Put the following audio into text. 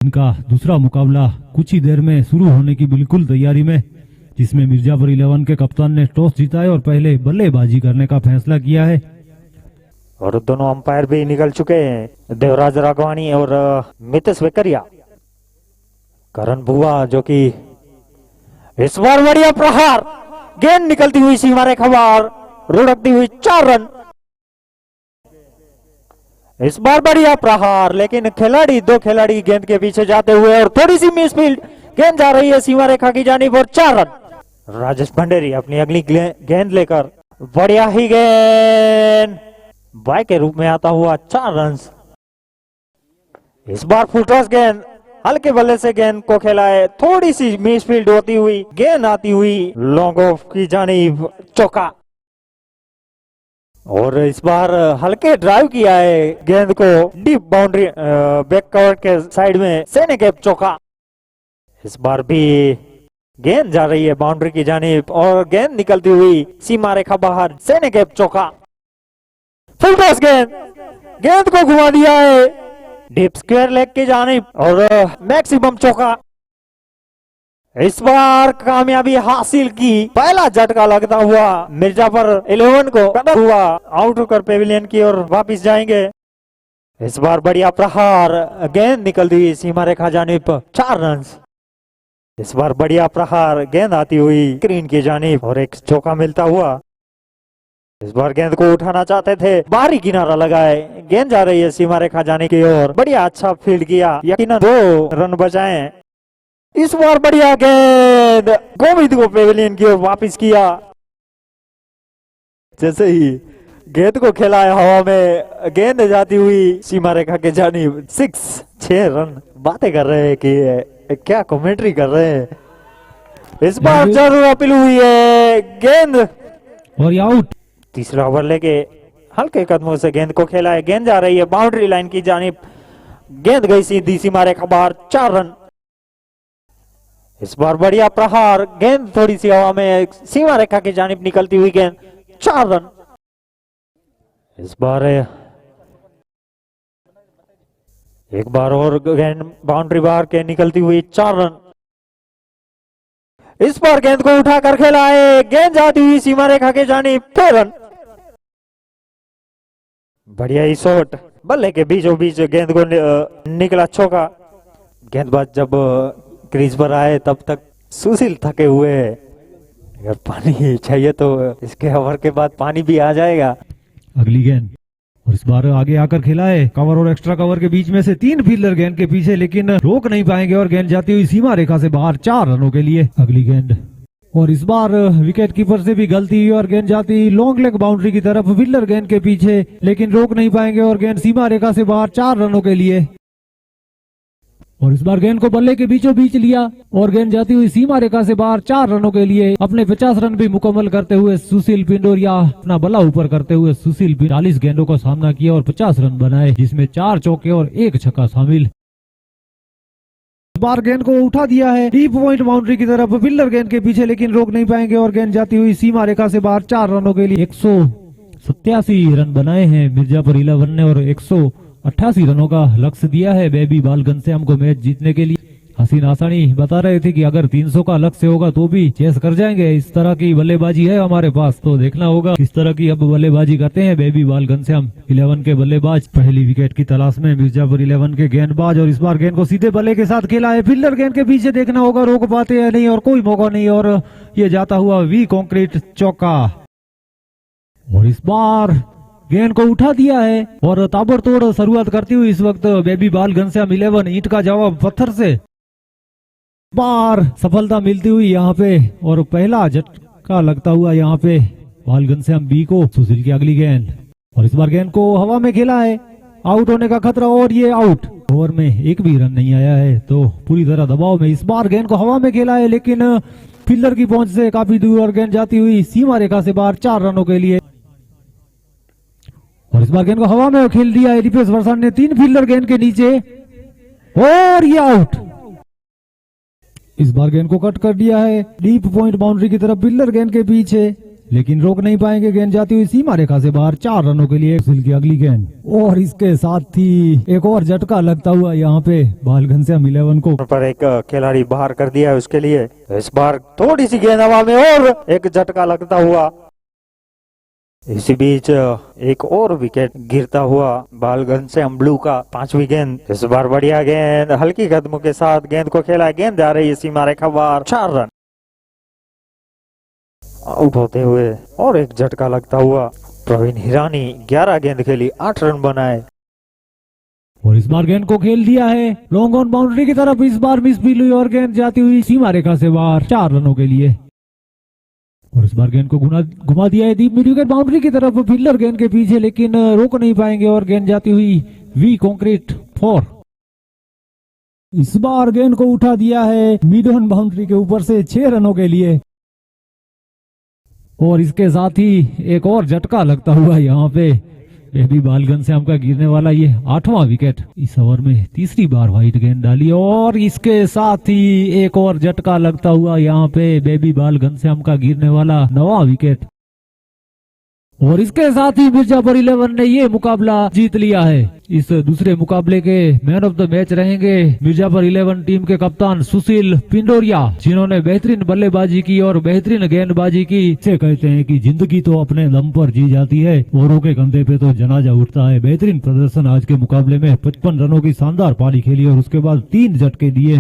इनका दूसरा मुकाबला कुछ ही देर में शुरू होने की बिल्कुल तैयारी में, जिसमें मिर्जापुर 11 के कप्तान ने टॉस जीता है और पहले बल्लेबाजी करने का फैसला किया है। और दोनों अंपायर भी निकल चुके हैं, देवराज राघवानी और मितेश वेकरिया। करण बुआ जो कि इस बार बढ़िया प्रहार, गेंद निकलती हुई सीमा रेखा बाहर, लुढ़कती हुई 4 रन। इस बार बढ़िया प्रहार, लेकिन दो खिलाड़ी गेंद के पीछे जाते हुए और थोड़ी सी मिसफील्ड, गेंद जा रही है सीमा रेखा की जानिब और 4 रन। राजेश भंडेरी अपनी अगली गेंद लेकर, बढ़िया ही गेंद बाय के रूप में आता हुआ 4 रन। इस बार फुटॉस गेंद, हल्के बल्ले से गेंद को खेला है, थोड़ी सी मिसफील्ड होती हुई गेंद आती हुई लॉन्ग ऑफ की जानिब, चौका। और इस बार हल्के ड्राइव किया है गेंद को डीप बाउंड्री बैक कवर के साइड में, सेने कैप, चौका। इस बार भी गेंद जा रही है बाउंड्री की जानिब और गेंद निकलती हुई सीमा रेखा बाहर, सेने कैप, चौका। फुल टॉस गेंद को घुमा दिया है डीप स्क्वायर लेग की जानिब और मैक्सिमम चौका। इस बार कामयाबी हासिल की, पहला झटका लगता हुआ मिर्जापुर 11 को कदम हुआ, आउट होकर पेविलियन की ओर वापस जाएंगे। इस बार बढ़िया प्रहार, गेंद निकलती हुई सीमा रेखा जानिब, 4 रन। इस बार बढ़िया प्रहार, गेंद आती हुई स्क्रीन की जानिब और एक चौका मिलता हुआ। इस बार गेंद को उठाना चाहते थे, बाहरी किनारा लगाए, गेंद जा रही है सीमा रेखा जाने की ओर, बढ़िया अच्छा फील्ड किया, यकीनन 2 रन बचाए। इस बार बढ़िया गेंद गोविंद को पेविलियन की ओर वापस किया। जैसे ही गेंद को खेला है हवा में, गेंद जाती हुई सीमा रेखा के जानिब, 6 रन। बातें कर रहे हैं कि क्या कमेंट्री कर रहे हैं। इस बार जरूर अपील हुई है, गेंद और ये आउट। तीसरा ओवर लेके हल्के कदमों से गेंद को खेला है, गेंद जा रही है बाउंड्री लाइन की जानिब, गेंद गई सीधी सीमा रेखा बाहर, 4 रन। इस बार बढ़िया प्रहार, गेंद थोड़ी सी हवा में सीमा रेखा की जानिब निकलती हुई गेंद, 4 रन। इस बार एक बार और गेंद बाउंड्री बाहर के निकलती हुई, 4 रन। इस बार गेंद को उठाकर खेला है, गेंद जाती हुई सीमा रेखा के जानिब, 6 रन। बढ़िया ही शॉट, बल्ले के बीचों बीच गेंद को निकला चौका। गेंदबाज जब क्रीज पर आए तब तक सुशील थके हुए हैं, अगर पानी चाहिए तो इसके ओवर के बाद पानी भी आ जाएगा। अगली गेंद, और इस बार आगे आकर खेला है, कवर और एक्स्ट्रा कवर के बीच में से 3 फील्डर गेंद के पीछे, लेकिन रोक नहीं पाएंगे और गेंद जाती हुई सीमा रेखा से बाहर, 4 रनों के लिए। अगली गेंद, और इस बार विकेट कीपर से भी गलती हुई और गेंद जाती लॉन्ग लेग बाउंड्री की तरफ, फील्डर गेंद के पीछे, लेकिन रोक नहीं पाएंगे और गेंद सीमा रेखा से बाहर, 4 रनों के लिए। और इस बार गेंद को बल्ले के बीचों बीच लिया और गेंद जाती हुई सीमा रेखा से बाहर, 4 रनों के लिए। अपने 50 रन भी मुकम्मल करते हुए सुशील पिंडोरिया, अपना बल्ला ऊपर करते हुए सुशील 40 गेंदों का सामना किया और 50 रन बनाए, जिसमें 4 चौके और 1 छक्का शामिल। इस बार गेंद को उठा दिया है डीप पॉइंट बाउंड्री की तरफ, फील्डर गेंद के पीछे, लेकिन रोक नहीं पाएंगे और गेंद जाती हुई सीमा रेखा से बाहर, 4 रनों के लिए। 187 रन बनाए हैं मिर्जापुर 11 ने और 188 रनों का लक्ष्य दिया है बेबी बाल घनश्याम को मैच जीतने के लिए। हसीन आसानी बता रहे थे कि अगर 300 का लक्ष्य होगा तो भी चेस कर जाएंगे, इस तरह की बल्लेबाजी है हमारे पास, तो देखना होगा किस तरह की अब बल्लेबाजी करते हैं बेबी बाल घनश्याम 11 के बल्लेबाज। पहली विकेट की तलाश में मिर्जापुर 11 के गेंदबाज, और इस बार गेंद को सीधे बल्ले के साथ खेला है, फील्डर गेंद के पीछे, देखना होगा रोक पाते हैं नहीं और कोई मौका नहीं, और ये जाता हुआ वी कॉन्क्रीट, चौका। और इस बार गेंद को उठा दिया है और ताबड़तोड़ शुरुआत करती हुई इस वक्त बेबी बाल घनश्याम 11, ईंट का जवाब पत्थर से, बार सफलता मिलती हुई यहाँ पे, और पहला झटका लगता हुआ यहाँ पे बाल घनश्याम बी को। सुशील की अगली गेंद, और इस बार गेंद को हवा में खेला है, आउट होने का खतरा, और ये आउट। ओवर में एक भी रन नहीं आया है तो पूरी तरह दबाव में। इस बार गेंद को हवा में खेला है, लेकिन फील्डर की पहुंच से काफी दूर और गेंद जाती हुई सीमा रेखा से बाहर, 4 रनों के लिए। और इस बार गेंद को हवा में खेल दिया है दीपेश वर्षान ने, 3 फील्डर गेंद के नीचे, और ये आउट। इस बार गेंद को कट कर दिया है डीप पॉइंट बाउंड्री की तरफ, फील्डर गेंद के पीछे, लेकिन रोक नहीं पाएंगे। गेंद जाती हुई सीमा रेखा से बाहर 4 रनों के लिए सुशील की अगली गेंद, और इसके साथ ही एक और झटका लगता हुआ यहाँ पे बाल घनश्याम 11 को। पर एक खिलाड़ी बाहर कर दिया है उसके लिए। इस बार थोड़ी सी गेंद हवा में और एक झटका लगता हुआ। इसी बीच एक और विकेट गिरता हुआ बाल घनश्याम ब्लू का 5वीं गेंद। इस बार बढ़िया गेंद हल्की कदमों के साथ गेंद को खेला। गेंद जा रही है सीमा रेखा बाहर 4 रन। आउट होते हुए और एक झटका लगता हुआ प्रवीण हिरानी 11 गेंद खेली 8 रन बनाए। और इस बार गेंद को खेल दिया है लॉन्ग ऑन बाउंड्री की तरफ। इस बार मिस फील्ड हुई और गेंद जाती हुई सीमा रेखा से बाहर 4 रनों के लिए। और इस बार गेंद को घुमा दिया है डीप मिड विकेट बाउंड्री की तरफ। फील्डर गेंद के पीछे लेकिन रोक नहीं पाएंगे और गेंद जाती हुई वी कंक्रीट 4। इस बार गेंद को उठा दिया है मिड ऑन बाउंड्री के ऊपर से 6 रनों के लिए। और इसके साथ ही एक और झटका लगता हुआ यहाँ पे बेबी बाल घनश्याम का गिरने वाला ये 8वां विकेट। इस ओवर में तीसरी बार व्हाइट गेंद डाली और इसके साथ ही एक और झटका लगता हुआ यहाँ पे बेबी बाल घनश्याम का गिरने वाला 9वां विकेट। और इसके साथ ही मिर्जापुर 11 ने ये मुकाबला जीत लिया है। इस दूसरे मुकाबले के मैन ऑफ द मैच रहेंगे मिर्जापुर 11 टीम के कप्तान सुशील पिंडोरिया, जिन्होंने बेहतरीन बल्लेबाजी की और बेहतरीन गेंदबाजी की। से कहते हैं कि जिंदगी तो अपने दम पर जी जाती है, औरों के कंधे पे तो जनाजा उठता है। बेहतरीन प्रदर्शन आज के मुकाबले में 55 रनों की शानदार पारी खेली और उसके बाद 3 झटके दिए।